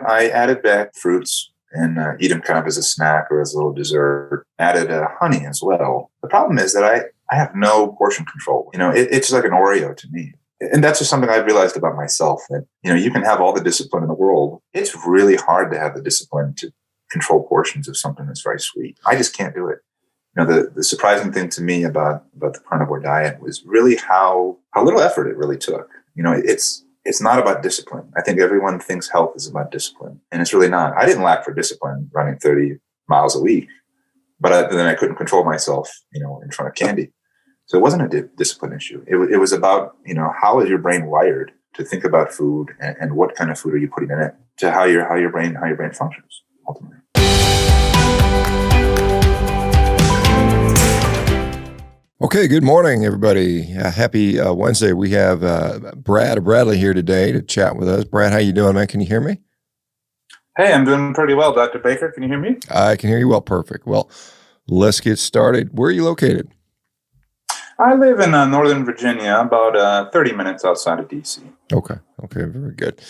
I added back fruits and eat them kind of as a snack or as a little dessert. Added honey as well. The problem is that I have no portion control. It's like an Oreo to me. And that's just something I've realized about myself, that, you can have all the discipline in the world. It's really hard to have the discipline to control portions of something that's very sweet. I just can't do it. The surprising thing to me about the carnivore diet was really how little effort it really took. It's not about discipline. I think everyone thinks health is about discipline, and it's really not. I didn't lack for discipline running 30 miles a week, but then I couldn't control myself, in front of candy. So it wasn't a discipline issue. It was about, how is your brain wired to think about food, and what kind of food are you putting in it, to how your brain functions ultimately. Okay, good morning, everybody. Happy Wednesday. We have Brad Bradley here today to chat with us. Brad, how you doing, man? Can you hear me? Hey, I'm doing pretty well, Dr. Baker. Can you hear me? I can hear you well. Perfect. Well, let's get started. Where are you located? I live in Northern Virginia, about 30 minutes outside of D.C. Okay, very good.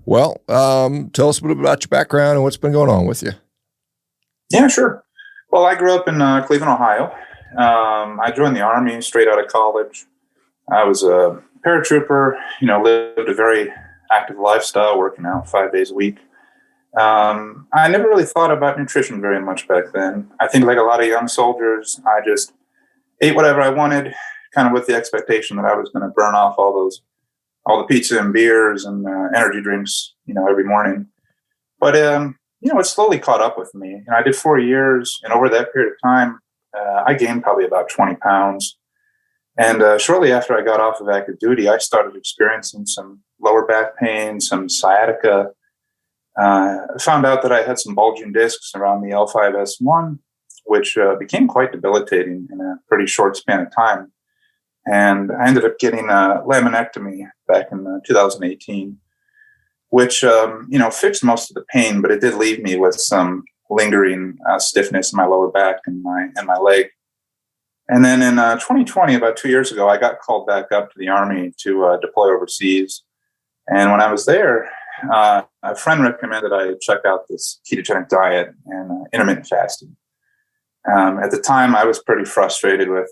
Well, tell us a little bit about your background and what's been going on with you. Yeah, sure. Well, I grew up in Cleveland, Ohio. I joined the Army straight out of college. I was a paratrooper, lived a very active lifestyle, working out 5 days a week. I never really thought about nutrition very much back then. I think, like a lot of young soldiers, I just ate whatever I wanted, kind of with the expectation that I was going to burn off all the pizza and beers and energy drinks, every morning. But, it slowly caught up with me. I did 4 years, and over that period of time, I gained probably about 20 pounds. And shortly after I got off of active duty, I started experiencing some lower back pain, some sciatica. I found out that I had some bulging discs around the L5S1, which became quite debilitating in a pretty short span of time. And I ended up getting a laminectomy back in 2018, which, fixed most of the pain, but it did leave me with some lingering stiffness in my lower back and my leg. And then in 2020, about 2 years ago, I got called back up to the Army to deploy overseas. And when I was there, a friend recommended I check out this ketogenic diet and intermittent fasting. At the time, I was pretty frustrated with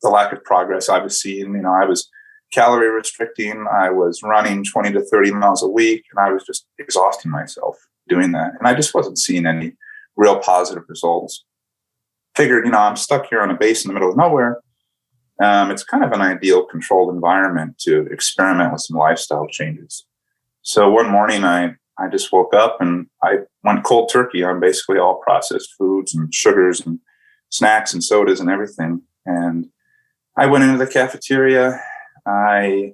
the lack of progress I was seeing. I was calorie restricting. I was running 20 to 30 miles a week, and I was just exhausting myself doing that. And I just wasn't seeing any real positive results. Figured, I'm stuck here on a base in the middle of nowhere. It's kind of an ideal controlled environment to experiment with some lifestyle changes. So one morning I just woke up and I went cold turkey on basically all processed foods and sugars and snacks and sodas and everything. And I went into the cafeteria. I,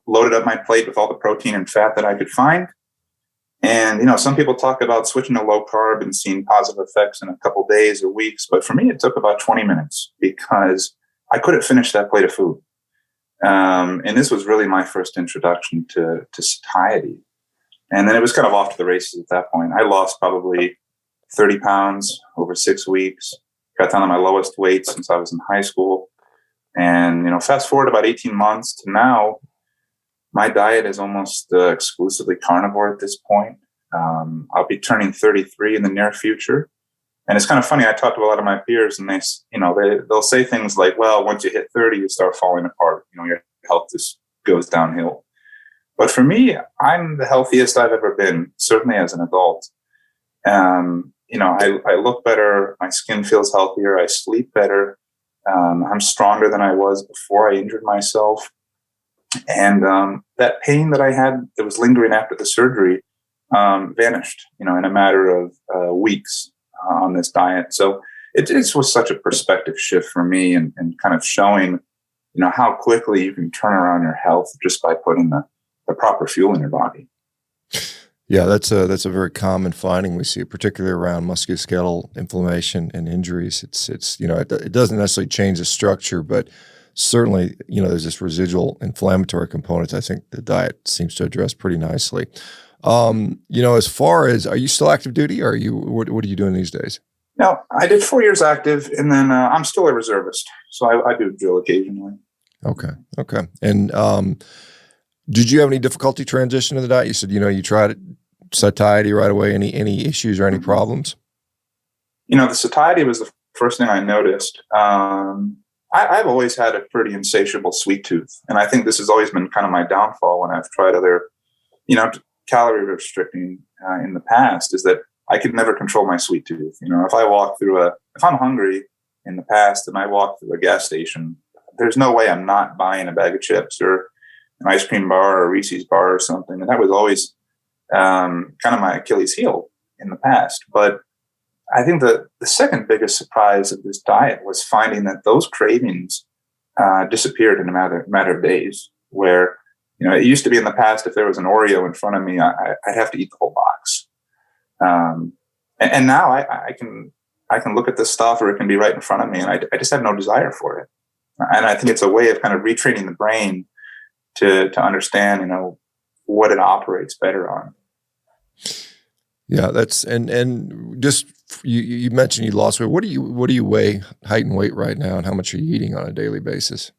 loaded up my plate with all the protein and fat that I could find. And, some people talk about switching to low carb and seeing positive effects in a couple days or weeks. But for me, it took about 20 minutes because I couldn't finish that plate of food. And this was really my first introduction to satiety. And then it was kind of off to the races at that point. I lost probably 30 pounds over 6 weeks, got down to my lowest weight since I was in high school. And, fast forward about 18 months to now, my diet is almost exclusively carnivore at this point. I'll be turning 33 in the near future. And it's kind of funny. I talk to a lot of my peers and they'll say things like, well, once you hit 30, you start falling apart. Your health just goes downhill. But for me, I'm the healthiest I've ever been, certainly as an adult. I look better. My skin feels healthier. I sleep better. I'm stronger than I was before I injured myself. And that pain that I had that was lingering after the surgery vanished, in a matter of weeks on this diet. So it was such a perspective shift for me and kind of showing, how quickly you can turn around your health just by putting the proper fuel in your body. Yeah, that's a very common finding we see, particularly around musculoskeletal inflammation and injuries. It doesn't necessarily change the structure, but certainly, there's this residual inflammatory component I think the diet seems to address pretty nicely. As far as, are you still active duty or what are you doing these days? No, I did 4 years active and then I'm still a reservist. So I do drill occasionally. Okay. And did you have any difficulty transitioning to the diet? You said, you tried satiety right away? Any issues or any problems? The satiety was the first thing I noticed. I've always had a pretty insatiable sweet tooth, and I think this has always been kind of my downfall when I've tried other, calorie restricting in the past, is that I could never control my sweet tooth. If I'm hungry in the past and I walk through a gas station, there's no way I'm not buying a bag of chips or an ice cream bar or a Reese's bar or something. And that was always kind of my Achilles heel in the past. But I think the second biggest surprise of this diet was finding that those cravings disappeared in a matter of days. Where, it used to be in the past, if there was an Oreo in front of me, I'd have to eat the whole box. And now I can look at this stuff, or it can be right in front of me, and I just have no desire for it. And I think it's a way of kind of retraining the brain to understand, what it operates better on. Yeah, that's and just you mentioned you lost weight. What do you weigh, height and weight right now, and how much are you eating on a daily basis?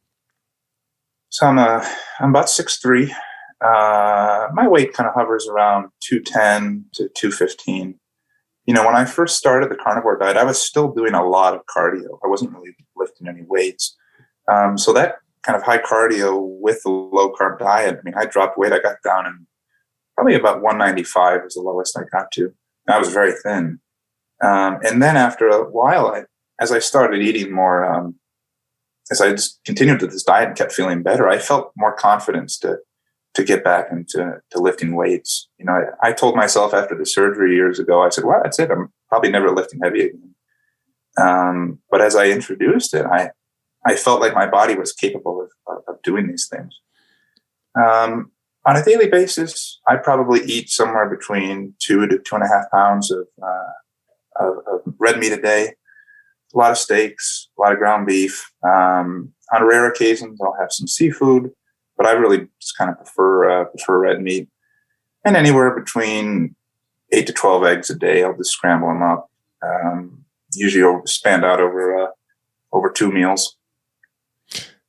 So I'm about 6'3". My weight kind of hovers around 210 to 215. When I first started the carnivore diet, I was still doing a lot of cardio. I wasn't really lifting any weights. So that kind of high cardio with the low carb diet, I dropped weight. I got down in probably about 195 was the lowest I got to. And I was very thin. And then after a while, as I started eating more, as I just continued to this diet and kept feeling better, I felt more confidence to get back into lifting weights. I told myself after the surgery years ago, I said, well, that's it. I'm probably never lifting heavy again. But as I introduced it, I felt like my body was capable of doing these things. On a daily basis, I probably eat somewhere between 2 to 2.5 pounds of red meat a day. A lot of steaks, a lot of ground beef. On rare occasions, I'll have some seafood, but I really just kind of prefer red meat. And anywhere between 8 to 12 eggs a day, I'll just scramble them up. Usually spanned out over 2 meals.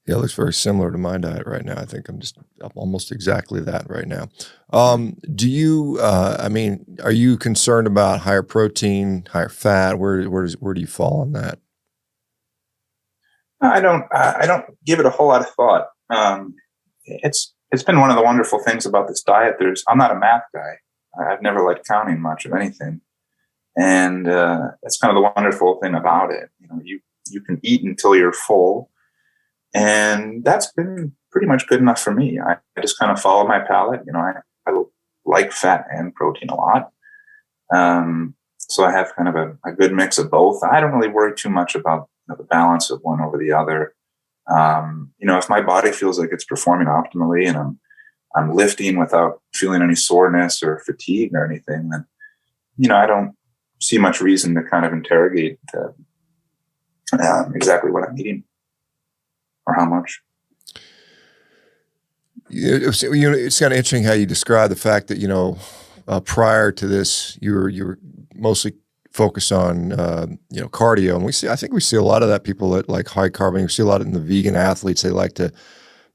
Yeah, it looks very similar to my diet right now. I think I'm almost exactly that right now. Do you, are you concerned about higher protein, higher fat? Where do you fall on that? I don't give it a whole lot of thought. It's been one of the wonderful things about this diet. I'm not a math guy. I've never liked counting much of anything. And that's kind of the wonderful thing about it. You can eat until you're full. And that's been pretty much good enough for me. I just kind of follow my palate. I like fat and protein a lot. So I have kind of a good mix of both. I don't really worry too much about the balance of one over the other. If my body feels like it's performing optimally and I'm lifting without feeling any soreness or fatigue or anything, then, I don't see much reason to kind of interrogate exactly what I'm eating. Or how much? It's kind of interesting how you describe the fact that prior to this you were mostly focused on cardio, and I think we see a lot of that. People that like high carb, and we see a lot in the vegan athletes.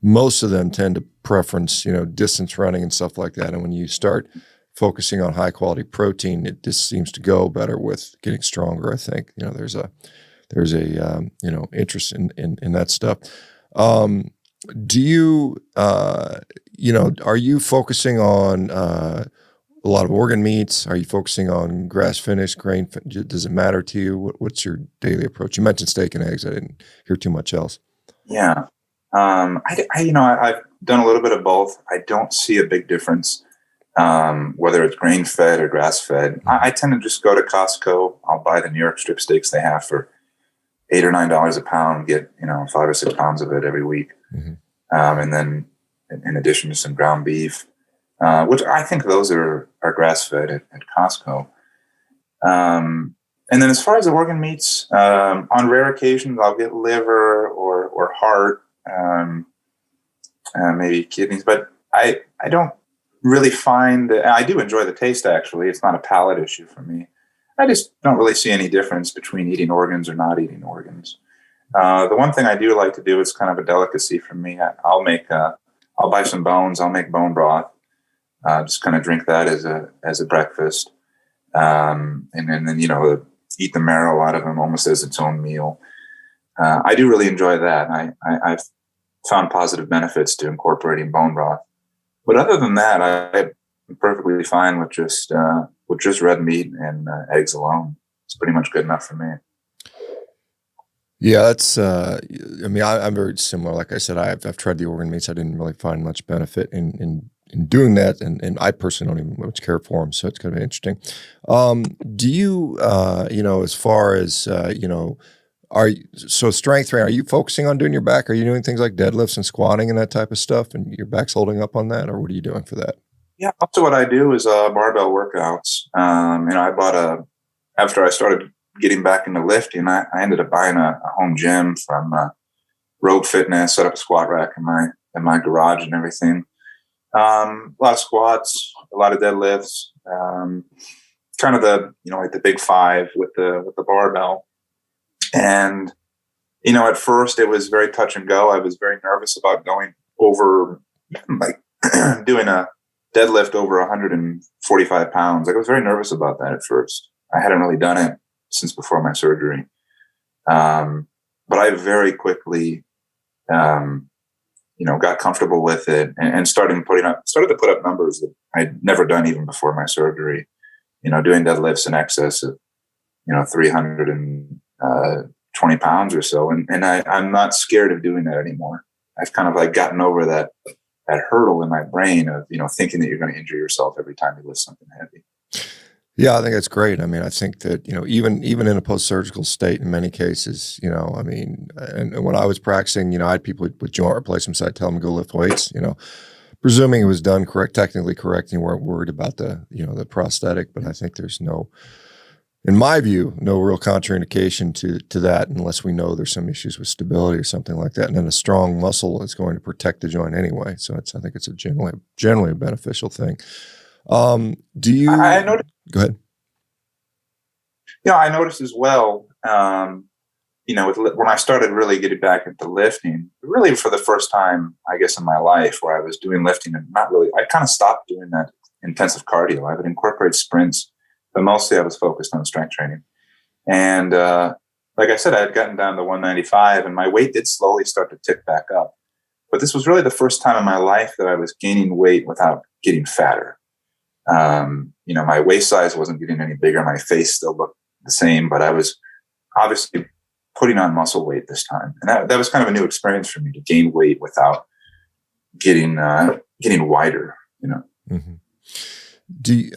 Most of them tend to preference distance running and stuff like that. And when you start focusing on high quality protein, it just seems to go better with getting stronger. I think there's a interest in that stuff. Do you, are you focusing on a lot of organ meats? Are you focusing on grass finished, grain? Does it matter to you? What's your daily approach? You mentioned steak and eggs. I didn't hear too much else. Yeah. I've done a little bit of both. I don't see a big difference, whether it's grain fed or grass fed. I tend to just go to Costco. I'll buy the New York strip steaks they have for $8 or $9 a pound, get 5 or 6 pounds of it every week. Mm-hmm. And then in addition to some ground beef, which I think those are grass fed at Costco. And then as far as the organ meats, on rare occasions I'll get liver or heart, maybe kidneys, but I don't really find that. I do enjoy the taste. Actually, it's not a palate issue for me. I just don't really see any difference between eating organs or not eating organs. The one thing I do like to do is kind of a delicacy for me. I'll buy some bones. I'll make bone broth. Just kind of drink that as a breakfast, and then eat the marrow out of them almost as its own meal. I do really enjoy that. I've found positive benefits to incorporating bone broth. But other than that, I'm perfectly fine with just red meat and eggs alone. It's pretty much good enough for me. Yeah, that's. I mean, I'm very similar. Like I said, I've tried the organ meats. I didn't really find much benefit in doing that, and I personally don't even much care for them. So it's kind of interesting. Do you, as far as so strength training? Are you focusing on doing your back? Are you doing things like deadlifts and squatting and that type of stuff, and your back's holding up on that, or what are you doing for that? Yeah, also what I do is barbell workouts. I bought after I started getting back into lifting, I ended up buying a home gym from Rogue Fitness, set up a squat rack in my garage and everything. A lot of squats, a lot of deadlifts, kind of the like the big five with the barbell. And at first it was very touch and go. I was very nervous about going over, like doing a deadlift over 145 pounds. Like I was very nervous about that at first. I hadn't really done it since before my surgery. But I very quickly, got comfortable with it and started to put up numbers that I'd never done even before my surgery. Doing deadlifts in excess of 320 pounds or so, and I'm not scared of doing that anymore. I've kind of like gotten over that hurdle in my brain of thinking that you're going to injure yourself every time you lift something heavy. Yeah, I think that's great. I mean, I think that, even in a post-surgical state, in many cases, I mean, and when I was practicing, I had people with joint replacements. I'd tell them to go lift weights, presuming it was done technically correct, and you weren't worried about the prosthetic. But I think there's in my view, no real contraindication to that unless we know there's some issues with stability or something like that. And then a strong muscle is going to protect the joint anyway. So I think it's a generally a beneficial thing. Do you? I noticed. Go ahead. Yeah, I noticed as well. When I started really getting back into lifting, really for the first time, I guess, in my life, where I was doing lifting and not really, I kind of stopped doing that intensive cardio. I would incorporate sprints, but mostly I was focused on strength training. And like I said, I had gotten down to 195, and my weight did slowly start to tick back up. But this was really the first time in my life that I was gaining weight without getting fatter. My waist size wasn't getting any bigger. My face still looked the same, but I was obviously putting on muscle weight this time. And that was kind of a new experience for me, to gain weight without getting wider, Mm-hmm. Do you,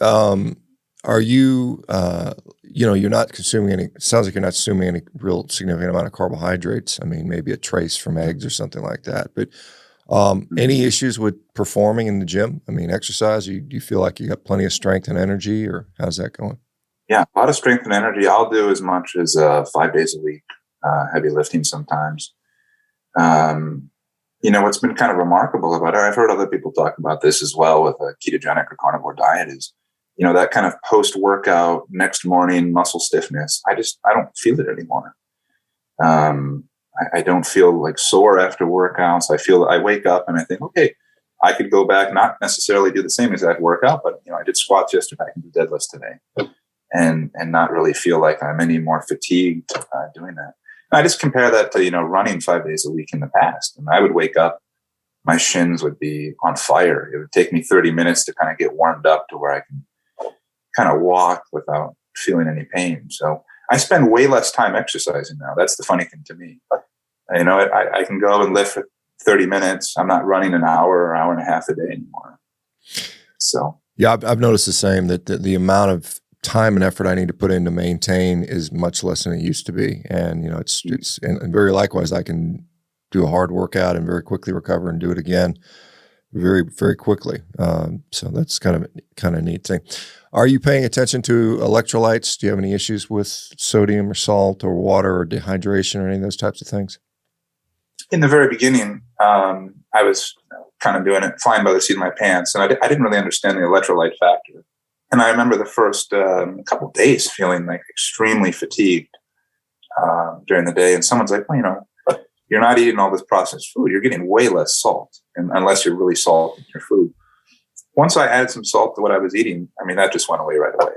are you, you're not consuming any, it sounds like you're not consuming any real significant amount of carbohydrates. I mean, maybe a trace from eggs or something like that, but any issues with performing in the gym? I mean, exercise, do you feel like you got plenty of strength and energy, or how's that going? Yeah, a lot of strength and energy. I'll do as much as 5 days a week, heavy lifting sometimes. What's been kind of remarkable about it, I've heard other people talk about this as well with a ketogenic or carnivore diet, is, that kind of post-workout, next morning muscle stiffness. I don't feel it anymore. I don't feel like sore after workouts. I wake up and I think, okay, I could go back, not necessarily do the same exact workout, but I did squats yesterday, I can do deadlifts today, and not really feel like I'm any more fatigued doing that. And I just compare that to running 5 days a week in the past, and I would wake up, my shins would be on fire. It would take me 30 minutes to kind of get warmed up to where I can kind of walk without feeling any pain. So I spend way less time exercising now. That's the funny thing to me. I can go and lift for 30 minutes. I'm not running an hour or hour and a half a day anymore. So yeah, I've noticed the same, that the amount of time and effort I need to put in to maintain is much less than it used to be. And, it's and very likewise, I can do a hard workout and very quickly recover and do it again very, very quickly. So that's kind of a neat thing. Are you paying attention to electrolytes? Do you have any issues with sodium or salt or water or dehydration or any of those types of things? In the very beginning, I was kind of doing it flying by the seat of my pants, and I didn't really understand the electrolyte factor. And I remember the first couple of days feeling like extremely fatigued during the day. And someone's like, well, you're not eating all this processed food. You're getting way less salt, and unless you're really salting your food. once I added some salt to what I was eating, I mean, that just went away right away.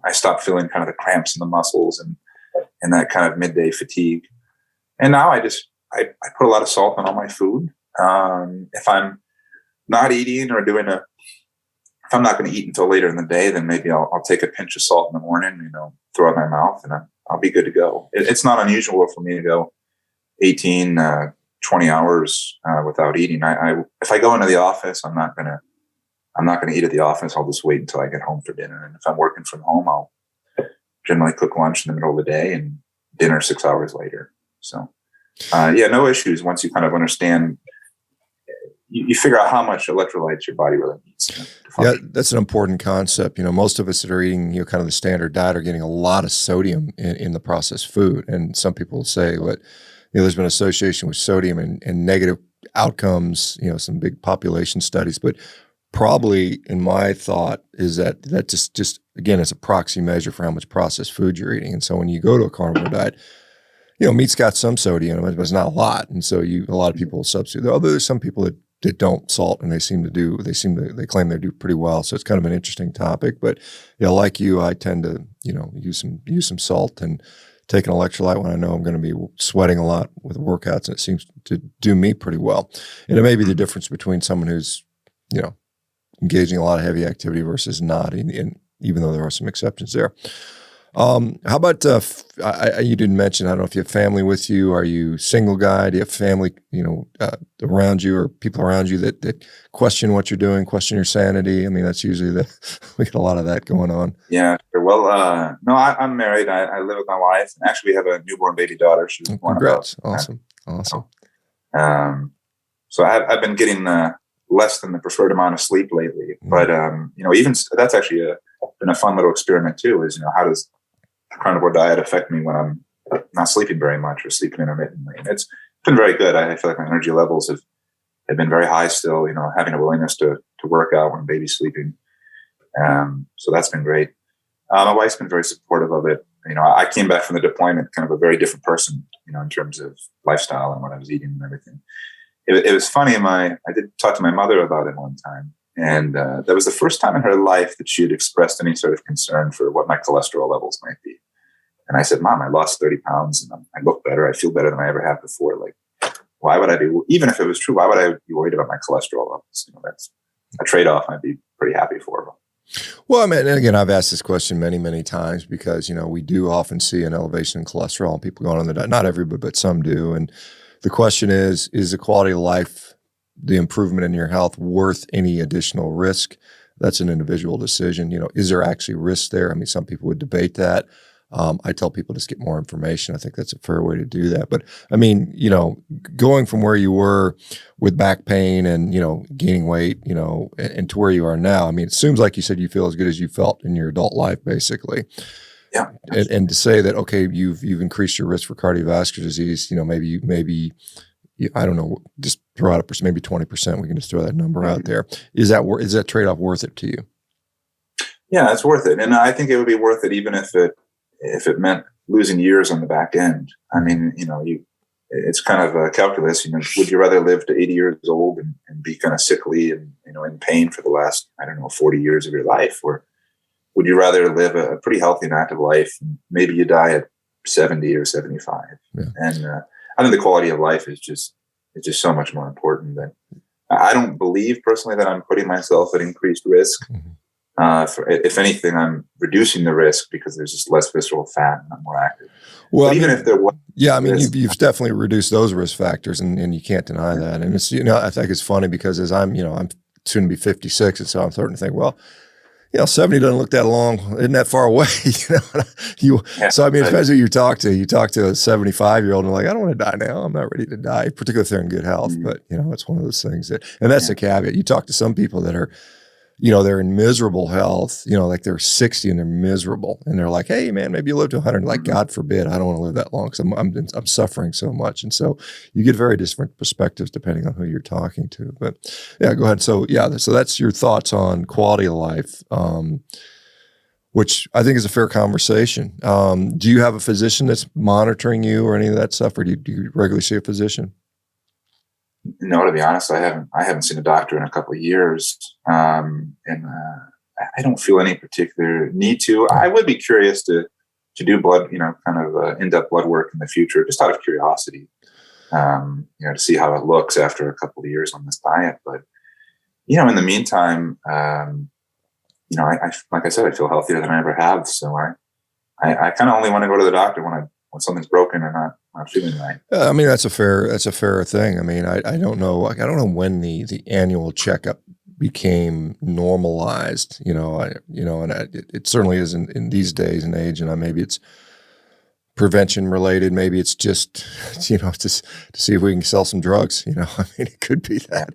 I stopped feeling kind of the cramps in the muscles and that kind of midday fatigue. And now I put a lot of salt on all my food. If I'm not eating or if I'm not going to eat until later in the day, then maybe I'll take a pinch of salt in the morning, throw it in my mouth, and I'll be good to go. It's not unusual for me to go 18, 20 hours without eating. If I go into the office, I'm not going to eat at the office. I'll just wait until I get home for dinner. And if I'm working from home, I'll generally cook lunch in the middle of the day and dinner 6 hours later. So, no issues once you kind of understand. You figure out how much electrolytes your body really needs. Yeah, that's an important concept. Most of us that are eating, kind of the standard diet are getting a lot of sodium in the processed food. And some people say that, there's been association with sodium and negative outcomes, some big population studies, but probably in my thought is that just again, it's a proxy measure for how much processed food you're eating. And so when you go to a carnivore diet, meat's got some sodium in it, but it's not a lot. And so a lot of people substitute. Although there's some people that don't salt, and they claim they do pretty well. So it's kind of an interesting topic. But like you, I tend to use some salt and take an electrolyte when I know I'm going to be sweating a lot with workouts, and it seems to do me pretty well. And it may be the difference between someone who's engaging in a lot of heavy activity versus not, and even though there are some exceptions there. How about, you didn't mention, I don't know if you have family with you. Are you single guy? Do you have family, around you or people around you that question what you're doing, question your sanity? I mean, that's usually we get a lot of that going on. Yeah. Well, no, I'm married. I live with my wife. And actually, we have a newborn baby daughter. She's born. Congrats. Awesome. So I've been getting less than the preferred amount of sleep lately. But, even that's actually been a fun little experiment too, is, how does the carnivore diet affect me when I'm not sleeping very much or sleeping intermittently? And it's been very good. I feel like my energy levels have been very high still, having a willingness to work out when baby's sleeping. So that's been great. My wife's been very supportive of it. I came back from the deployment kind of a very different person, in terms of lifestyle and what I was eating and everything. It was funny. I did talk to my mother about it one time. And that was the first time in her life that she had expressed any sort of concern for what my cholesterol levels might be. And I said, Mom, I lost 30 pounds and I look better. I feel better than I ever have before. Like, why would I be, even if it was true, why would I be worried about my cholesterol levels? That's a trade-off I'd be pretty happy for. Well, I mean, and again, I've asked this question many, many times because, we do often see an elevation in cholesterol and people going on the diet. Not everybody, but some do. And the question is the quality of life, the improvement in your health worth any additional risk? That's an individual decision. Is there actually risk there? I mean, some people would debate that. I tell people just get more information. I think that's a fair way to do that. But I mean, going from where you were with back pain and, gaining weight, and to where you are now, I mean, it seems like you said you feel as good as you felt in your adult life, basically. Yeah. And to say that, okay, you've increased your risk for cardiovascular disease, maybe I don't know, just throw out maybe 20%. We can just throw that number out there. Is that trade-off worth it to you? Yeah, it's worth it. And I think it would be worth it even if it meant losing years on the back end. I mean, it's kind of a calculus, would you rather live to 80 years old and be kind of sickly and, in pain for the last, 40 years of your life? Or would you rather live a pretty healthy and active life? And maybe you die at 70 or 75. Yeah. And I think the quality of life is just so much more important. Than I don't believe personally that I'm putting myself at increased risk. If anything, I'm reducing the risk because there's just less visceral fat and I'm more active. Well, but even if there was, you've definitely reduced those risk factors, and you can't deny that. And it's I think it's funny because as I'm soon to be 56, and so I'm starting to think, well, 70 doesn't look that long, isn't that far away? So I mean, it depends who you talk to. You talk to a 75-year-old and like, I don't want to die now. I'm not ready to die, particularly if they're in good health. But it's one of those things and that's the caveat. You talk to some people that are, they're in miserable health, like they're 60 and they're miserable. And they're like, hey man, maybe you live to 100. Like, God forbid, I don't want to live that long because I'm suffering so much. And so you get very different perspectives depending on who you're talking to. But yeah, go ahead. So so that's your thoughts on quality of life, which I think is a fair conversation. Do you have a physician that's monitoring you or any of that stuff? Or do you regularly see a physician? No, to be honest, I haven't seen a doctor in a couple of years, and I don't feel any particular need to. I would be curious to do blood, kind of in-depth blood work in the future, just out of curiosity, to see how it looks after a couple of years on this diet. But in the meantime, I like I said, I feel healthier than I ever have. So I kind of only want to go to the doctor when something's broken or not feeling right. I mean, that's a fair thing. I mean, I don't know. I don't know when the annual checkup became normalized, it certainly is in these days and age. And maybe it's prevention related. Maybe it's just, to see if we can sell some drugs, I mean, it could be that,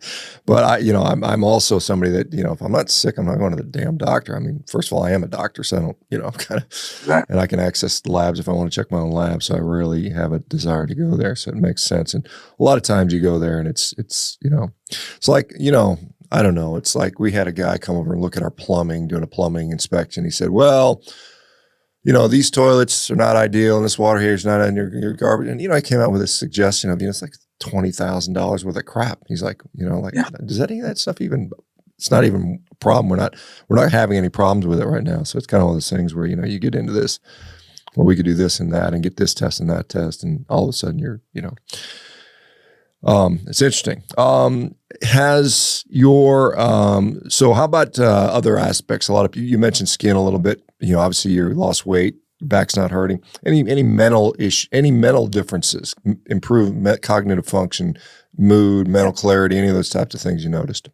but I'm also somebody that, if I'm not sick, I'm not going to the damn doctor. I mean, first of all, I am a doctor, so I don't, I'm kind of, and I can access the labs if I want to check my own lab. So I rarely have a desire to go there. So it makes sense. And a lot of times you go there and it's like, I don't know. It's like we had a guy come over and look at our plumbing, doing a plumbing inspection. He said, well, these toilets are not ideal and this water here is not in your garbage. And, I came out with a suggestion of, it's like $20,000 worth of crap. He's like, does any of that stuff it's not even a problem. We're not having any problems with it right now. So it's kind of one of those things where, you get into this, well, we could do this and that and get this test and that test. And all of a sudden you're, it's interesting. Has your, so how about, other aspects? A lot of you mentioned skin a little bit, obviously you lost weight, back's not hurting. Any mental differences, improved cognitive function, mood, mental clarity, any of those types of things you noticed?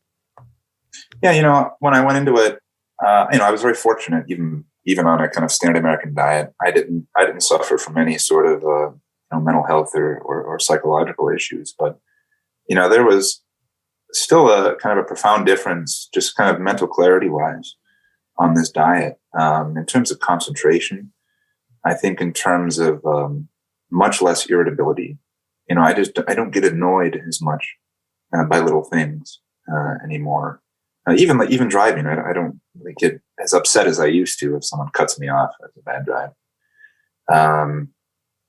Yeah. When I went into it, I was very fortunate, even on a kind of standard American diet. I didn't suffer from any sort of, mental health or psychological issues, but there was still a kind of a profound difference, just kind of mental clarity wise, on this diet. In terms of concentration, I think in terms of much less irritability. I don't get annoyed as much by little things anymore. Even driving, I don't really get as upset as I used to if someone cuts me off as a bad drive.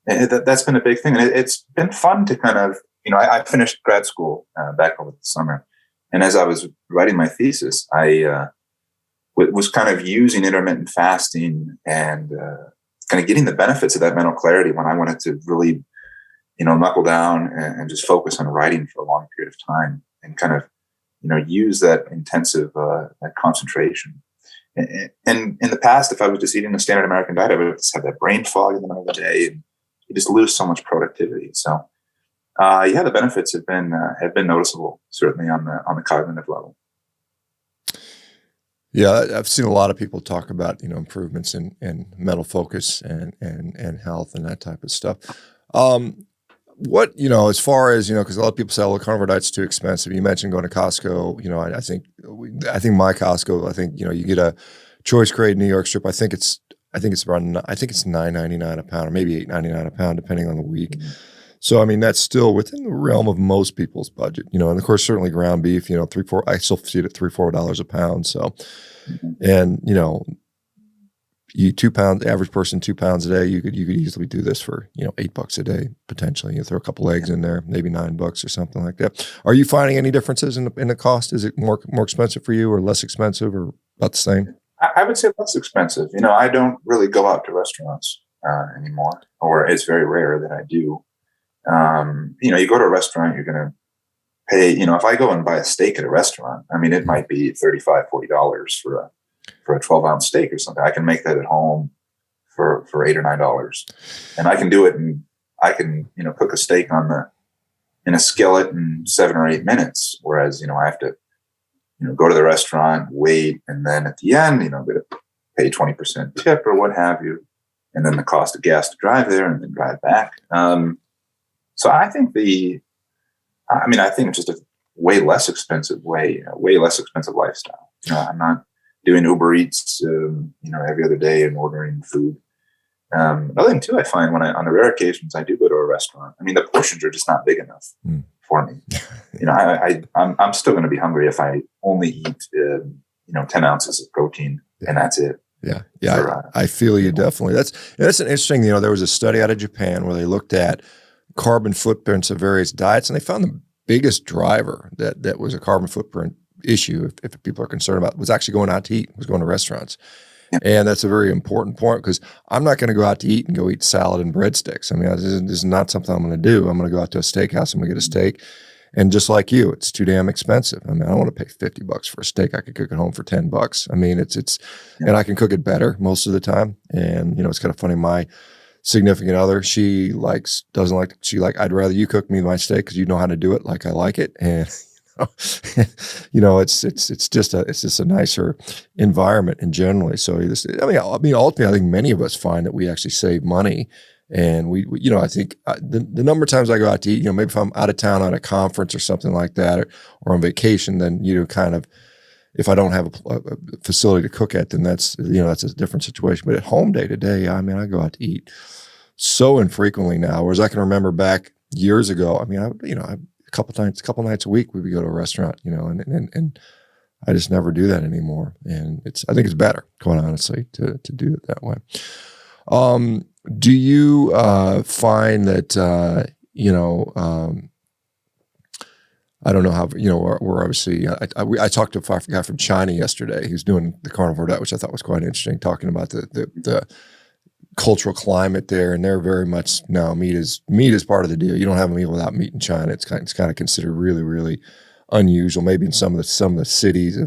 And that's been a big thing. And it's been fun to kind of, I finished grad school back over the summer. And as I was writing my thesis, I was kind of using intermittent fasting and kind of getting the benefits of that mental clarity when I wanted to really, knuckle down and just focus on writing for a long period of time and kind of, use that intensive that concentration. And in the past, if I was just eating a standard American diet, I would just have that brain fog in the middle of the day and you just lose so much productivity. So, the benefits have been noticeable, certainly on the cognitive level. Yeah, I've seen a lot of people talk about improvements in mental focus and health and that type of stuff. What as far as because a lot of people say, "Oh, carnivore diet's too expensive." You mentioned going to Costco. I think my Costco. I think you get a choice grade New York strip. I think it's $9.99 a pound or maybe $8.99 a pound depending on the week. Mm-hmm. So I mean that's still within the realm of most people's budget. And of course certainly ground beef. $3-4. I still see it at $3-4 a pound. So, and you 2 pounds, average person 2 pounds a day. You could easily do this for $8 a day potentially. You throw a couple eggs in there, maybe $9 or something like that. Are you finding any differences in the cost? Is it more expensive for you, or less expensive, or about the same? I would say less expensive. I don't really go out to restaurants anymore, or it's very rare that I do. You go to a restaurant, you're going to pay. If I go and buy a steak at a restaurant, I mean, it might be $35-$40 for a 12-ounce steak or something. I can make that at home for $8 or $9, and I can do it. And I can cook a steak in a skillet in 7 or 8 minutes. Whereas I have to go to the restaurant, wait, and then at the end, pay 20% tip or what have you, and then the cost of gas to drive there and then drive back. So I think I think it's just a way less expensive lifestyle. I'm not doing Uber Eats, every other day and ordering food. Another thing too, I find on the rare occasions I do go to a restaurant, I mean, the portions are just not big enough for me. I'm still going to be hungry if I only eat, 10 ounces of protein and that's it. Yeah. I feel you definitely. That's an interesting, there was a study out of Japan where they looked at carbon footprints of various diets and they found biggest driver that was a carbon footprint issue, if people are concerned about, was actually going out to eat, was going to restaurants. Yeah. And that's a very important point, because I'm not going to go out to eat and go eat salad and breadsticks. I mean, this is not something I'm going to do. I'm going to go out to a steakhouse. I'm going to get a steak. And just like you, it's too damn expensive. I mean, I don't want to pay $50 for a steak. I could cook it home for $10. I mean, and I can cook it better most of the time. And, it's kind of funny. My significant other, I'd rather you cook me my steak because you know how to do it like I like it. And, it's just a nicer environment and generally. So ultimately, I think many of us find that we actually save money. And we I think the number of times I go out to eat, maybe if I'm out of town on a conference or something like that, or on vacation, then, kind of, if I don't have a facility to cook at, then that's a different situation. But at home day to day, I mean, I go out to eat so infrequently now, whereas I can remember back years ago, I mean, a couple nights a week, we would go to a restaurant, and I just never do that anymore. And I think it's better, quite honestly, to do it that way. Do you find that, I don't know how, we're obviously, I talked to a guy from China yesterday who's doing the carnivore diet, which I thought was quite interesting, talking about the cultural climate there. And they're very much, no, meat is part of the deal. You don't have a meal without meat in China. It's kind of considered really, really unusual. Maybe in some of the cities,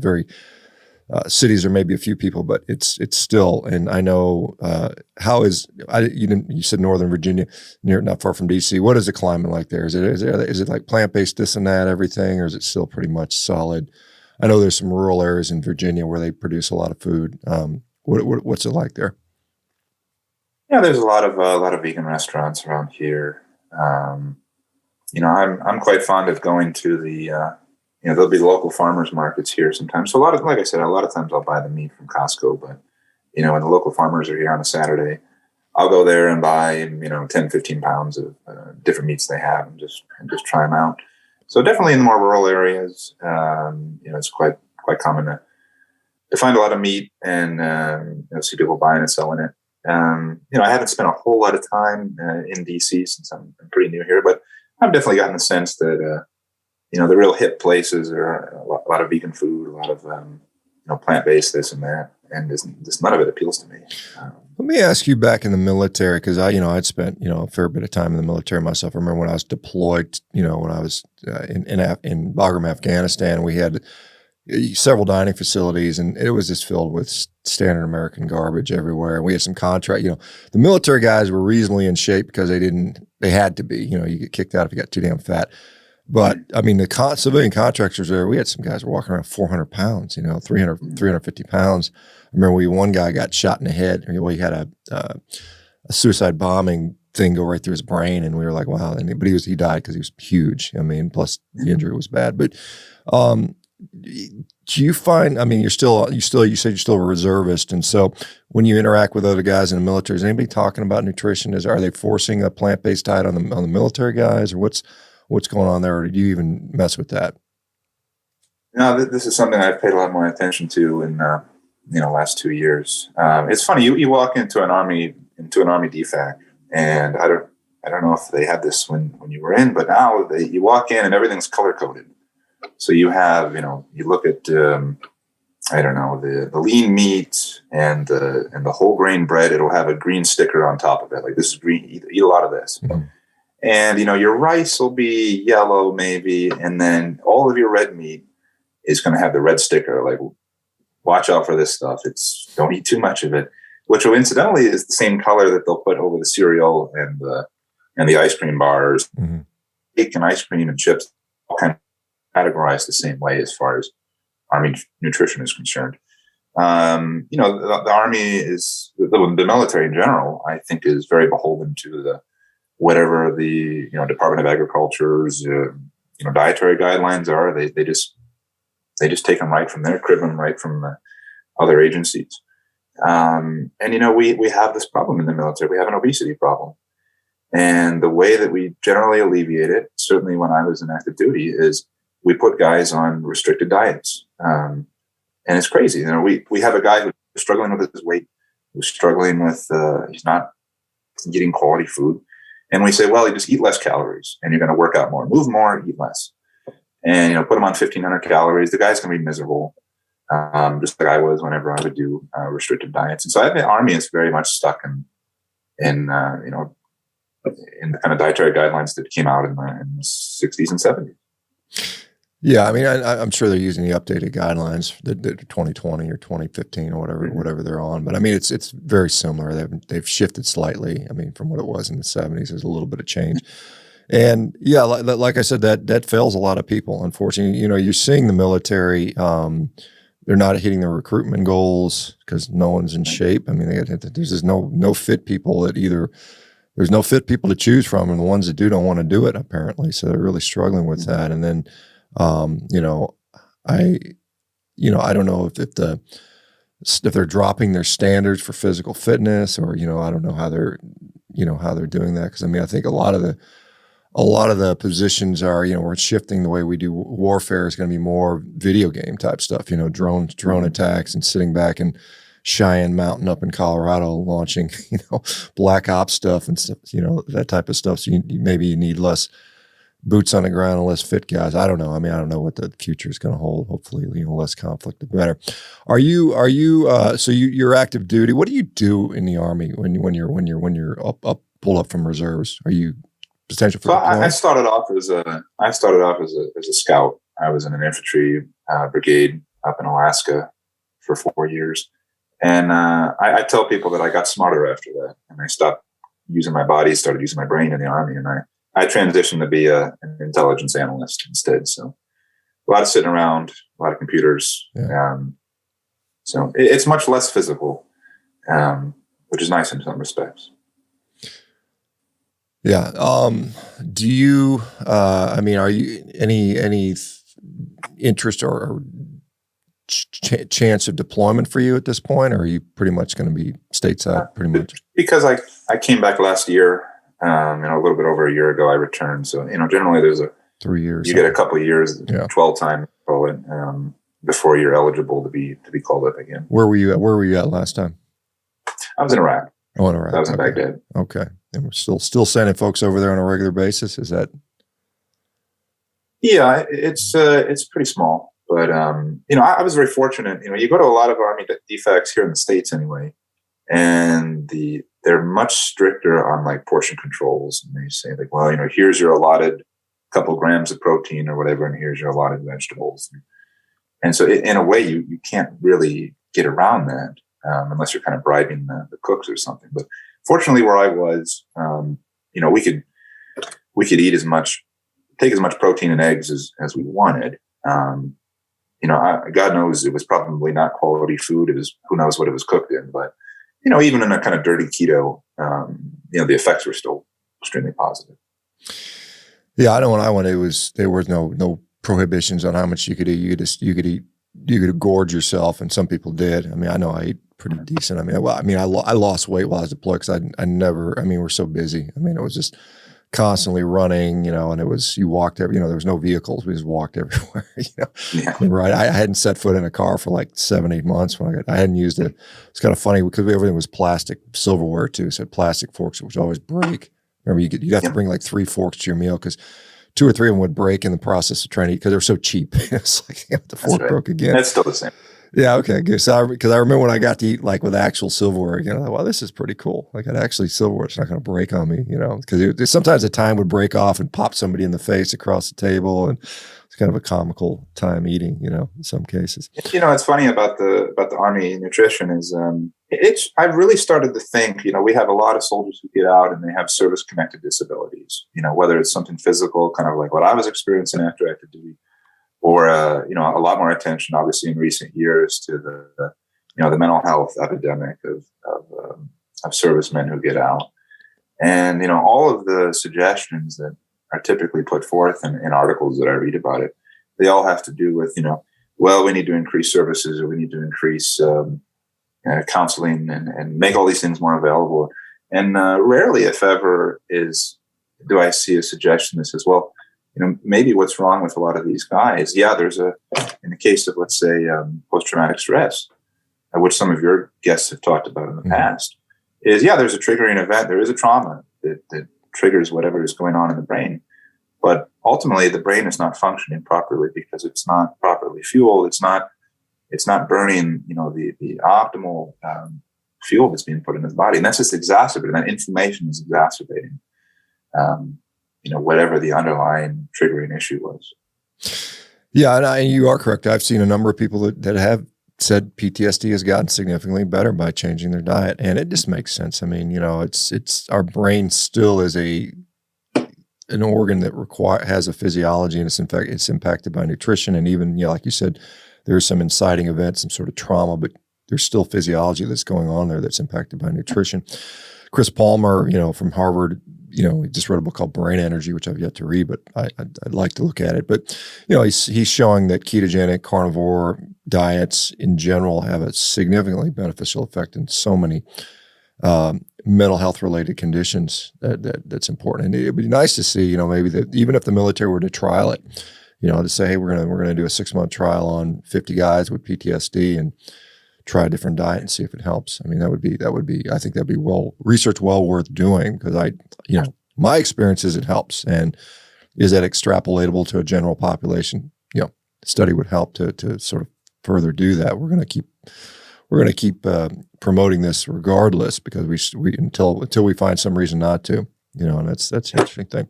cities are maybe a few people, but it's still. And I know you said Northern Virginia, not far from DC. What is the climate like there? Is it like plant-based, this and that, everything, or is it still pretty much solid? I know there's some rural areas in Virginia where they produce a lot of food. What's it like there? Yeah, there's a lot of vegan restaurants around here. I'm quite fond of going to the there'll be local farmers markets here sometimes. So like I said, a lot of times I'll buy the meat from Costco, but when the local farmers are here on a Saturday, I'll go there and buy 10, 15 pounds of different meats they have and just try them out. So definitely in the more rural areas, it's quite common to find a lot of meat and see people buying and selling it. I haven't spent a whole lot of time in DC since I'm pretty new here, but I've definitely gotten the sense that the real hip places are a lot of vegan food, a lot of plant-based this and that, and just none of it appeals to me. Let me ask you, back in the military, because I'd spent a fair bit of time in the military myself. I remember when I was deployed, when I was in Bagram, Afghanistan, we had several dining facilities, and it was just filled with standard American garbage everywhere. We had some contract, the military guys were reasonably in shape because they had to be, you get kicked out if you got too damn fat. But I mean, the civilian contractors there, we had some guys were walking around 400 pounds, 350 pounds. I remember one guy got shot in the head. He had a suicide bombing thing go right through his brain, and we were like, wow. But he died because he was huge. I mean, plus the injury was bad. But do you find, I mean, you said you're still a reservist. And so when you interact with other guys in the military, is anybody talking about nutrition? Are they forcing a plant-based diet on the military guys, or what's going on there? Or do you even mess with that? No, this is something I've paid a lot more attention to in last 2 years. It's funny, you walk into an army DFAC, and I don't know if they had this when you were in, but now you walk in and everything's color coded. So you have, you look at, the lean meat and the whole grain bread, it'll have a green sticker on top of it. Like, this is green, eat a lot of this. Mm-hmm. And, your rice will be yellow maybe. And then all of your red meat is going to have the red sticker. Like, watch out for this stuff. Don't eat too much of it, which incidentally is the same color that they'll put over the cereal and the ice cream bars. Mm-hmm. Cake and ice cream and chips, all kind of categorized the same way as far as Army nutrition is concerned. The Army is, the military in general, I think, is very beholden to whatever the Department of Agriculture's dietary guidelines are. They just take them right from there, crib them right from other agencies. And we have this problem in the military. We have an obesity problem, and the way that we generally alleviate it, certainly when I was in active duty, is we put guys on restricted diets. And it's crazy. We have a guy who's struggling with his weight, who's struggling with, he's not getting quality food. And we say, well, you just eat less calories and you're going to work out more, move more, eat less. and, put them on 1,500 calories. The guy's going to be miserable, just like I was whenever I would do restrictive diets. And so I think the Army is very much stuck in the kind of dietary guidelines that came out in the 60s and 70s. Yeah, I mean, I'm sure they're using the updated guidelines, the 2020 or 2015 or whatever they're on. But I mean, it's very similar. They've shifted slightly. I mean, from what it was in the 70s, there's a little bit of change. And yeah, like I said, that fails a lot of people. Unfortunately, you're seeing the military. They're not hitting their recruitment goals because no one's in shape. I mean, there's just no fit people that either. There's no fit people to choose from, and the ones that do don't want to do it apparently. So they're really struggling with that. And then. I don't know if they're dropping their standards for physical fitness, or I don't know how they're doing that, because I mean I think a lot of the positions are we're shifting the way we do warfare is going to be more video game type stuff, drone attacks and sitting back in Cheyenne Mountain up in Colorado launching Black Ops stuff and stuff, that type of stuff. So maybe you need less boots on the ground and less fit guys. I don't know. I mean, I don't know what the future is going to hold. Hopefully, less conflict, the better. So you're active duty. What do you do in the Army when you're up pulled up from reserves? Are you potential for? So I started off as a scout. I was in an infantry brigade up in Alaska for 4 years, and I tell people that I got smarter after that, and I stopped using my body, started using my brain in the Army, and I transitioned to be an intelligence analyst instead. So a lot of sitting around, a lot of computers. Yeah. So it's much less physical, which is nice in some respects. Yeah. Do you, are you any interest or chance of deployment for you at this point? Or are you pretty much going to be stateside pretty much? Because I came back last year. A little bit over a year ago, I returned. So, generally there's 3 years. You get a couple of years, 12 time before you're eligible to be called up again. Where were you at last time? I was in Iraq. Oh, in Iraq. I was in Baghdad. Okay. And we're still sending folks over there on a regular basis. Is that? Yeah, it's pretty small, but I was very fortunate. You go to a lot of Army defects here in the States anyway, and they're much stricter on like portion controls. And they say like, well, here's your allotted couple grams of protein or whatever, and here's your allotted vegetables. And so in a way, you can't really get around that unless you're kind of bribing the cooks or something. But fortunately, where I was, we could take as much protein and eggs as we wanted. God knows it was probably not quality food. It was, who knows what it was cooked in, but even in a kind of dirty keto, the effects were still extremely positive. Yeah, I know when I went, there was no prohibitions on how much you could eat. You could gorge yourself, and some people did. I mean, I know I ate pretty decent. I mean, I lost weight while I was deployed because I never. I mean, we're so busy. I mean, it was just constantly running, and it was, you walked there was no vehicles. We just walked everywhere, Yeah. Right. I hadn't set foot in a car for like 7-8 months when I hadn't used it. It's kind of funny because everything was plastic silverware too. So plastic forks, which always break. Remember, you'd have to bring like 3 forks to your meal because 2 or 3 of them would break in the process of trying to eat because they were so cheap. It's like the fork broke again. That's still the same. Yeah. Okay. Good. So because I remember when I got to eat like with actual silverware again, I thought, well, this is pretty cool. Like actually silverware, it's not going to break on me, because sometimes the time would break off and pop somebody in the face across the table, and it's kind of a comical time eating, in some cases. It's funny about the Army nutrition is I've really started to think, we have a lot of soldiers who get out and they have service connected disabilities. Whether it's something physical, kind of like what I was experiencing after active duty, or a lot more attention, obviously, in recent years to the mental health epidemic of servicemen who get out, and all of the suggestions that are typically put forth in articles that I read about it, they all have to do with well, we need to increase services, or we need to increase counseling and make all these things more available. And rarely, if ever, do I see a suggestion that says, well, maybe what's wrong with a lot of these guys. Yeah, there's in the case of, let's say, post-traumatic stress, which some of your guests have talked about in the past, there's a triggering event. There is a trauma that triggers whatever is going on in the brain. But ultimately, the brain is not functioning properly because it's not properly fueled. It's not burning, the optimal fuel that's being put into the body, and that's just exacerbating. That inflammation is exacerbating, whatever the underlying triggering issue was. Yeah, and you are correct. I've seen a number of people that have said PTSD has gotten significantly better by changing their diet, and it just makes sense. I mean, it's our brain still is an organ that has a physiology, and it's impacted by nutrition, and even like you said, there's some inciting events, some sort of trauma, but there's still physiology that's going on there that's impacted by nutrition. Chris Palmer, from Harvard, he just wrote a book called Brain Energy, which I've yet to read, but I'd like to look at it. But, he's showing that ketogenic carnivore diets in general have a significantly beneficial effect in so many mental health related conditions that's important. And it'd be nice to see, maybe that even if the military were to trial it, to say, hey, we're gonna do a 6-month trial on 50 guys with PTSD and try a different diet and see if it helps. I mean, I think that'd be research well worth doing, because my experience is it helps. And is that extrapolatable to a general population? Study would help to sort of further do that. We're going to keep promoting this regardless, because we until we find some reason not to, and that's an interesting thing.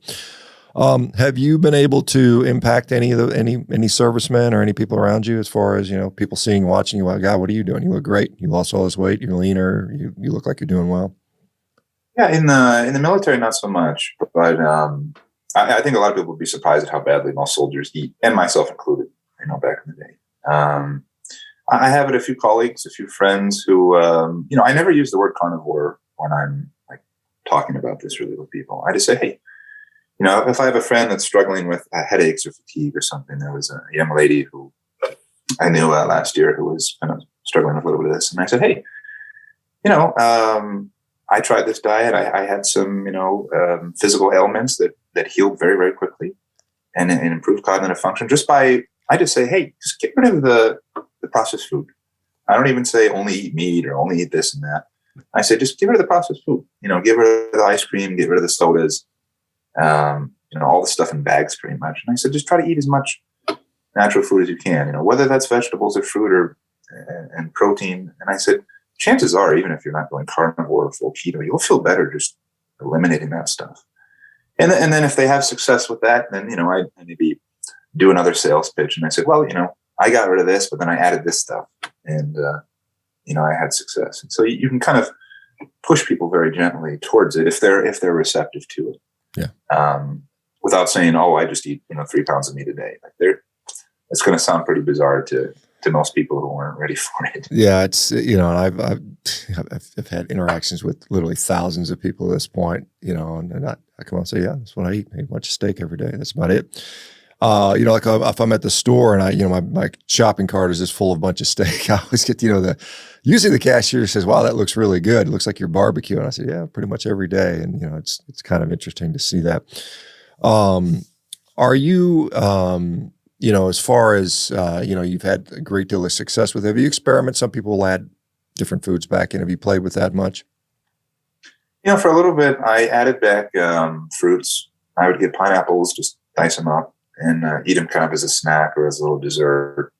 Have you been able to impact any servicemen or any people around you, as far as, people watching you, like, God, what are you doing? You look great. You lost all this weight. You're leaner. You look like you're doing well. Yeah, in the military, not so much, but I think a lot of people would be surprised at how badly most soldiers eat, and myself included, back in the day. I have a few colleagues, a few friends who, I never use the word carnivore when I'm like talking about this really with people. I just say, hey, if I have a friend that's struggling with headaches or fatigue or something. There was a young lady who I knew last year who was kind of struggling with a little bit of this. And I said, hey, I tried this diet. I had some, physical ailments that healed very, very quickly and improved cognitive function I just say, hey, just get rid of the processed food. I don't even say only eat meat or only eat this and that. I say, just get rid of the processed food. Get rid of the ice cream, get rid of the sodas. All the stuff in bags pretty much. And I said, just try to eat as much natural food as you can, whether that's vegetables or fruit and protein. And I said, chances are, even if you're not going carnivore or full keto, you'll feel better just eliminating that stuff. And then if they have success with that, then, I maybe do another sales pitch. And I said, well, I got rid of this, but then I added this stuff, and, I had success. And so you can kind of push people very gently towards it if they're receptive to it. Yeah. Without saying, oh, I just eat 3 pounds of meat a day. It's going to sound pretty bizarre to most people who weren't ready for it. Yeah, it's and I've had interactions with literally thousands of people at this point. And I come on and say, yeah, that's what I eat. I eat a bunch of steak every day. That's about it. Like if I'm at the store and my shopping cart is just full of a bunch of steak, I always get usually the cashier says, wow, that looks really good. It looks like your barbecue. And I said, yeah, pretty much every day. And it's kind of interesting to see that. Are you as far as you've had a great deal of success with it, have you experimented? Some people will add different foods back in. Have you played with that much? For a little bit, I added back fruits. I would get pineapples, just dice them up, and eat them kind of as a snack or as a little dessert.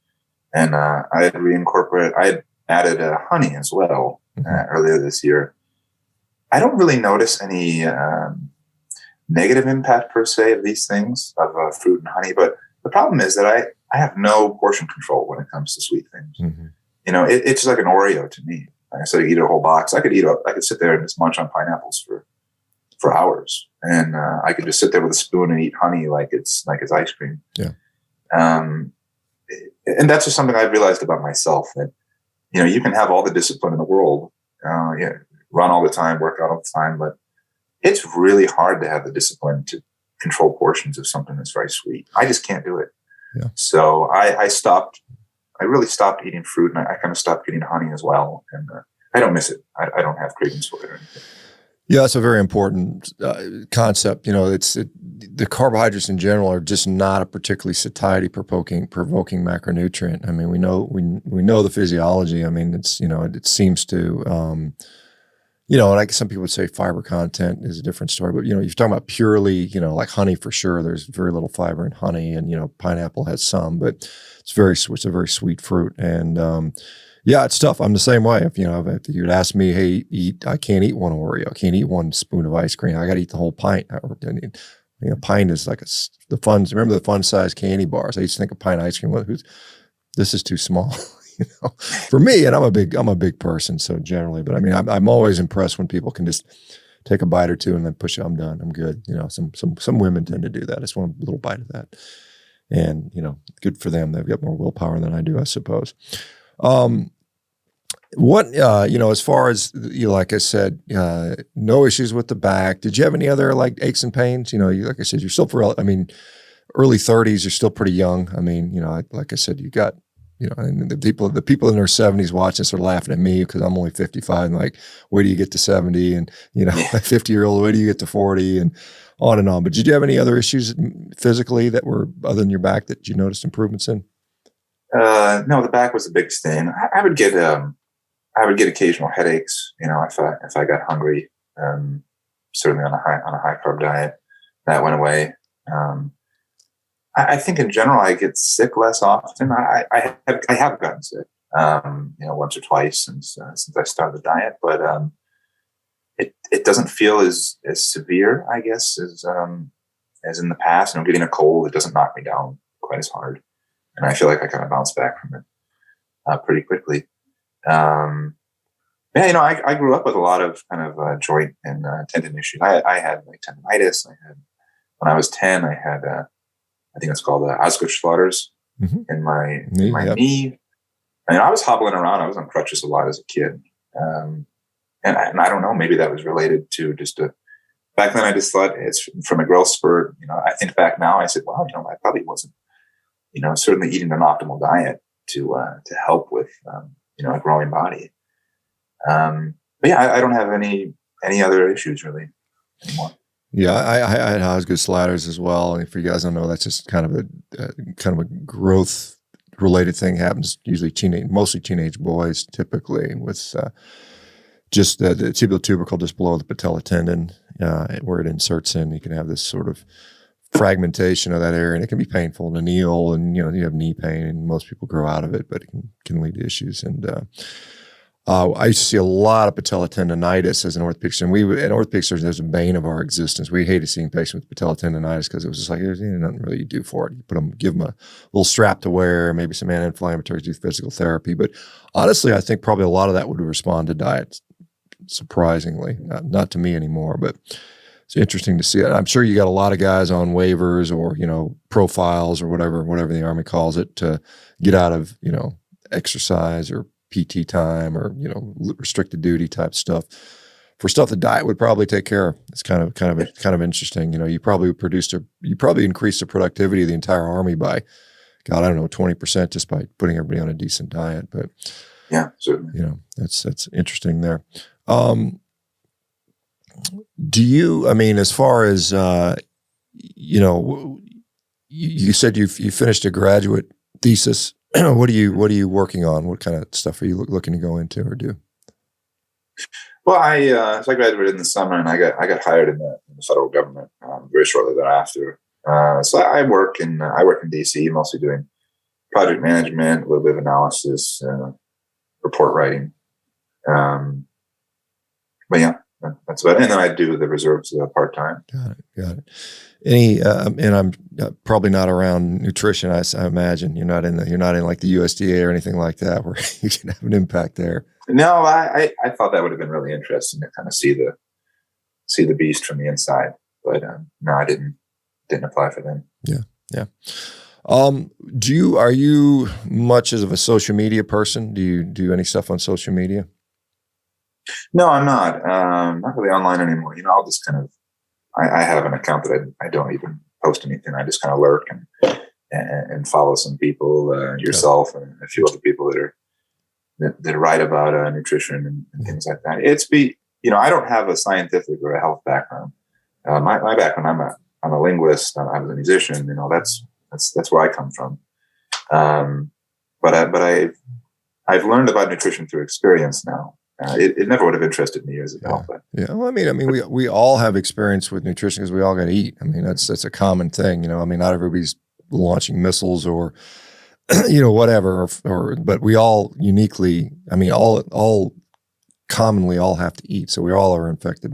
And I had added honey as well earlier this year. I don't really notice any negative impact per se of these things, of fruit and honey. But the problem is that I have no portion control when it comes to sweet things. Mm-hmm. It's like an Oreo to me. Like I said, I eat a whole box. I could sit there and just munch on pineapples for hours. And I could just sit there with a spoon and eat honey like it's ice cream. Yeah. And that's just something I've realized about myself, that, you can have all the discipline in the world, run all the time, work out all the time, but it's really hard to have the discipline to control portions of something that's very sweet. I just can't do it. Yeah. So I really stopped eating fruit, and I kind of stopped getting honey as well. And I don't miss it. I don't have cravings for it or anything. Yeah, it's a very important concept. The carbohydrates in general are just not a particularly satiety provoking macronutrient. I mean, we know the physiology. I mean, it's it seems to and like some people would say fiber content is a different story, but you're talking about purely, like honey for sure. There's very little fiber in honey, and pineapple has some, but it's a very sweet fruit, and yeah, it's tough. I'm the same way. If you'd ask me, hey, I can't eat one Oreo, I can't eat one spoon of ice cream. I got to eat the whole pint. Pint is like remember the fun size candy bars? I used to think a pint of ice cream. This is too small. For me, and I'm a big person, so generally, but I mean, I'm always impressed when people can just take a bite or two and then push it. I'm done. I'm good. Some women tend to do that. I just want a little bite of that, and good for them. They've got more willpower than I do, I suppose. As far as like I said, no issues with the back. Did you have any other like aches and pains? Like I said, you're still early 30s. You're still pretty young. I mean, like I said, you got. And the people in their 70s watching this are laughing at me because I'm only 55 and like, where do you get to 70? And, a 50-year-old, where do you get to 40 and on and on. But did you have any other issues physically that were other than your back that you noticed improvements in? No, the back was the biggest thing. I would get occasional headaches, if I got hungry, certainly on a high carb diet. That went away. I think in general, I get sick less often. I have gotten sick, once or twice since I started the diet, but it doesn't feel as severe, I guess, as in the past. Getting a cold, it doesn't knock me down quite as hard, and I feel like I kind of bounce back from it pretty quickly. I grew up with a lot of kind of joint and tendon issues. I had like tendonitis. When I was 10, I had I think it's called anguish in my knee. I was hobbling around. I was on crutches a lot as a kid. And I don't know, maybe that was related to back then I just thought it's from a growth spurt. I think back now, I said, wow, I probably wasn't, certainly eating an optimal diet to help with, a growing body. But yeah, I don't have any other issues really anymore. Yeah, I had Osgood sliders as well. And for you guys don't know, that's just kind of a growth related thing. Happens usually mostly teenage boys, typically with just the tibial tubercle just below the patella tendon, where it inserts in. You can have this sort of fragmentation of that area, and it can be painful to kneel, and you have knee pain, and most people grow out of it, but it can lead to issues. And I used to see a lot of patella tendonitis as an orthopedic surgeon. In orthopedic surgeons, there's a bane of our existence. We hated seeing patients with patella tendonitis because it was just like, there's nothing really you do for it. You give them a little strap to wear, maybe some anti-inflammatories, do physical therapy. But honestly, I think probably a lot of that would respond to diet, surprisingly. Not to me anymore, but it's interesting to see it. I'm sure you got a lot of guys on waivers or, profiles or whatever the Army calls it to get out of, exercise or PT time or restricted duty type stuff for stuff the diet would probably take care of. It's kind of interesting. You probably increased the productivity of the entire Army by, God, I don't know, 20% just by putting everybody on a decent diet. But yeah, certainly. That's interesting there. Do you? I mean, as far as you said you finished a graduate thesis. What are you working on? What kind of stuff are you looking to go into or do? Well, I graduated in the summer, and I got hired in the federal government very shortly thereafter. So I work in DC, mostly doing project management, a little bit of analysis, report writing. But yeah, that's about it. And then I do the reserves part time. Got it. Any and I'm probably not around nutrition. I imagine you're not in like the USDA or anything like that where you can have an impact there. No, I thought that would have been really interesting to kind of see the beast from the inside, but no, I didn't apply for them. Yeah. Are you much of a social media person? Do you do any stuff on social media? No, I'm not. Not really online anymore. I'll just kind of. I have an account that I don't even post anything. I just kind of lurk and follow some people, yourself, and a few other people that write about nutrition and things like that. I don't have a scientific or a health background. My background, I'm a linguist. I was a musician. That's where I come from. But I've learned about nutrition through experience now. It never would have interested me as a adult. But yeah. Well, I mean, we all have experience with nutrition because we all got to eat. I mean, that's a common thing. You know, I mean, not everybody's launching missiles or whatever, but we all uniquely. I mean, all commonly all have to eat, so we all are affected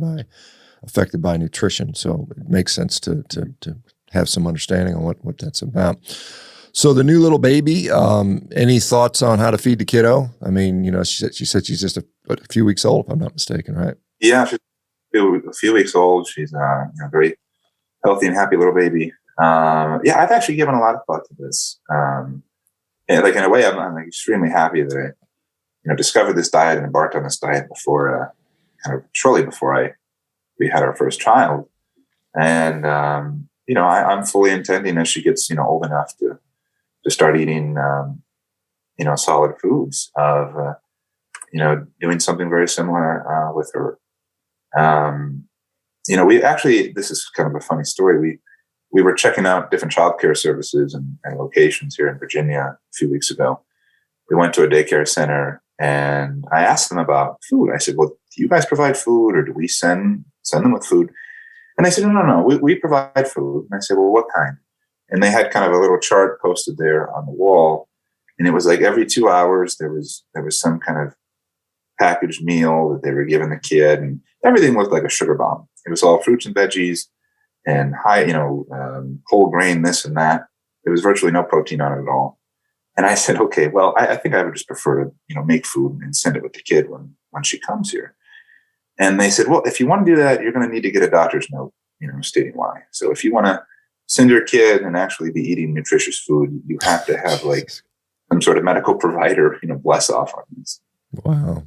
by nutrition. So it makes sense to have some understanding on what that's about. So the new little baby, any thoughts on how to feed the kiddo? I mean, she said she's just a few weeks old, if I'm not mistaken, right? Yeah, she's a few weeks old. She's a very healthy and happy little baby. Yeah, I've actually given a lot of thought to this. And like in a way, I'm like extremely happy that I, discovered this diet and embarked on this diet before, kind of shortly before we had our first child. And I'm fully intending as she gets old enough to start eating solid foods of doing something very similar with her. We actually, this is kind of a funny story. We were checking out different childcare services and locations here in Virginia a few weeks ago. We went to a daycare center and I asked them about food. I said, well, do you guys provide food or do we send them with food? And they said, no, we provide food. And I said, well, what kind? And they had kind of a little chart posted there on the wall. And it was like every 2 hours, there was some kind of packaged meal that they were giving the kid. And everything looked like a sugar bomb. It was all fruits and veggies and high, whole grain, this and that. There was virtually no protein on it at all. And I said, okay, well, I think I would just prefer to, make food and send it with the kid when she comes here. And they said, well, if you want to do that, you're going to need to get a doctor's note, stating why. So if you want to send your kid and actually be eating nutritious food, you have to have like some sort of medical provider, bless off on this. Wow.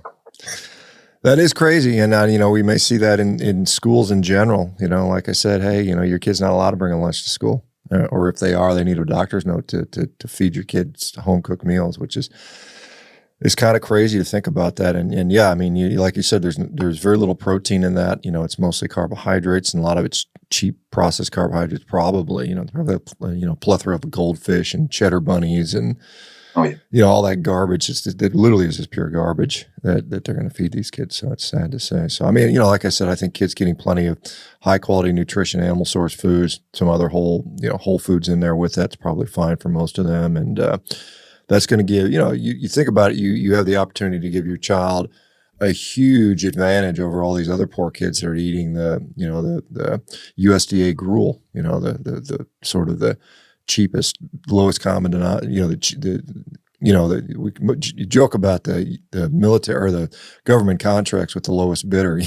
That is crazy. And, we may see that in schools in general, like I said, hey, your kid's not allowed to bring a lunch to school. Or if they are, they need a doctor's note to feed your kids home cooked meals, which is kind of crazy to think about that. And yeah, I mean, like you said, there's very little protein in that. It's mostly carbohydrates, and a lot of it's cheap processed carbohydrates. Probably, probably a plethora of goldfish and cheddar bunnies and all that garbage. It literally is just pure garbage that they're going to feed these kids. So it's sad to say. So I mean, like I said, I think kids getting plenty of high quality nutrition, animal source foods, some other whole foods in there with that's probably fine for most of them. And that's going to give you think about it. You have the opportunity to give your child a huge advantage over all these other poor kids that are eating the USDA gruel. The sort of the cheapest, lowest common denominator. You joke about the military or the government contracts with the lowest bidder.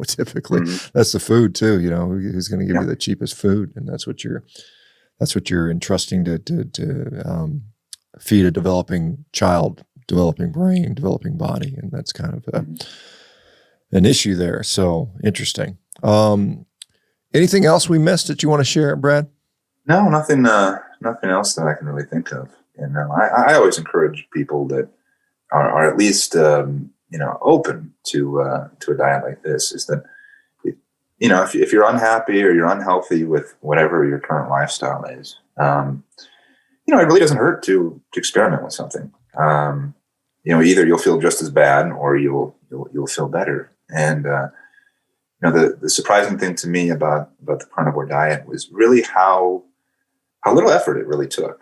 Typically that's the food too. Who's going to give you the cheapest food, and that's what you're entrusting to feed a developing child, developing brain, developing body, and that's kind of an issue there. So interesting. Anything else we missed that you want to share, Brad? No, nothing else that I can really think of. And I always encourage people that are at least open to a diet like this. Is that if you're unhappy or you're unhealthy with whatever your current lifestyle is, it really doesn't hurt to experiment with something. Either you'll feel just as bad or you'll feel better. And the surprising thing to me about the carnivore diet was really how little effort it really took.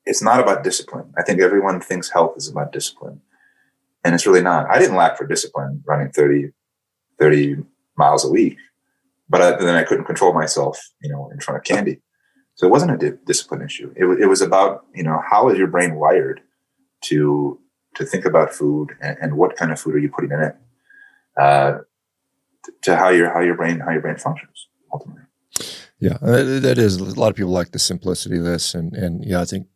It's not about discipline. I think everyone thinks health is about discipline, and it's really not. I didn't lack for discipline running 30 miles a week, but then I couldn't control myself, in front of candy. So it wasn't a discipline issue. It was about, how is your brain wired to think about food and what kind of food are you putting in it, to how your brain functions ultimately. Yeah, that is, a lot of people like the simplicity of this. And yeah, I think,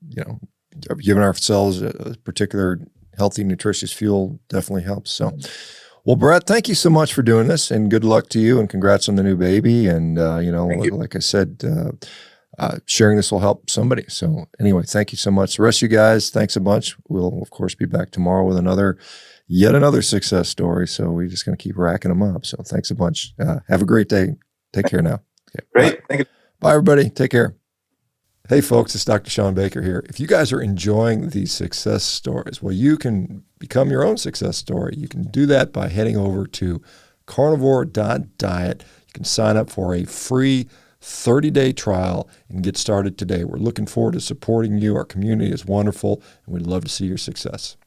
giving ourselves a particular healthy, nutritious fuel definitely helps. So, well, Brett, thank you so much for doing this, and good luck to you, and congrats on the new baby. And, like I said, sharing this will help somebody. So anyway, thank you so much. The rest of you guys, thanks a bunch. We'll, of course, be back tomorrow with yet another success story. So we're just going to keep racking them up. So thanks a bunch. Have a great day. Take care now. Okay, great. Bye. Thank you. Bye, everybody. Take care. Hey folks, it's Dr. ShawnBaker here. If you guys are enjoying these success stories, well, you can become your own success story. You can do that by heading over to CarnivoreDiet. You can sign up for a free 30-day trial and get started today. We're looking forward to supporting you. Our community is wonderful, and we'd love to see your success.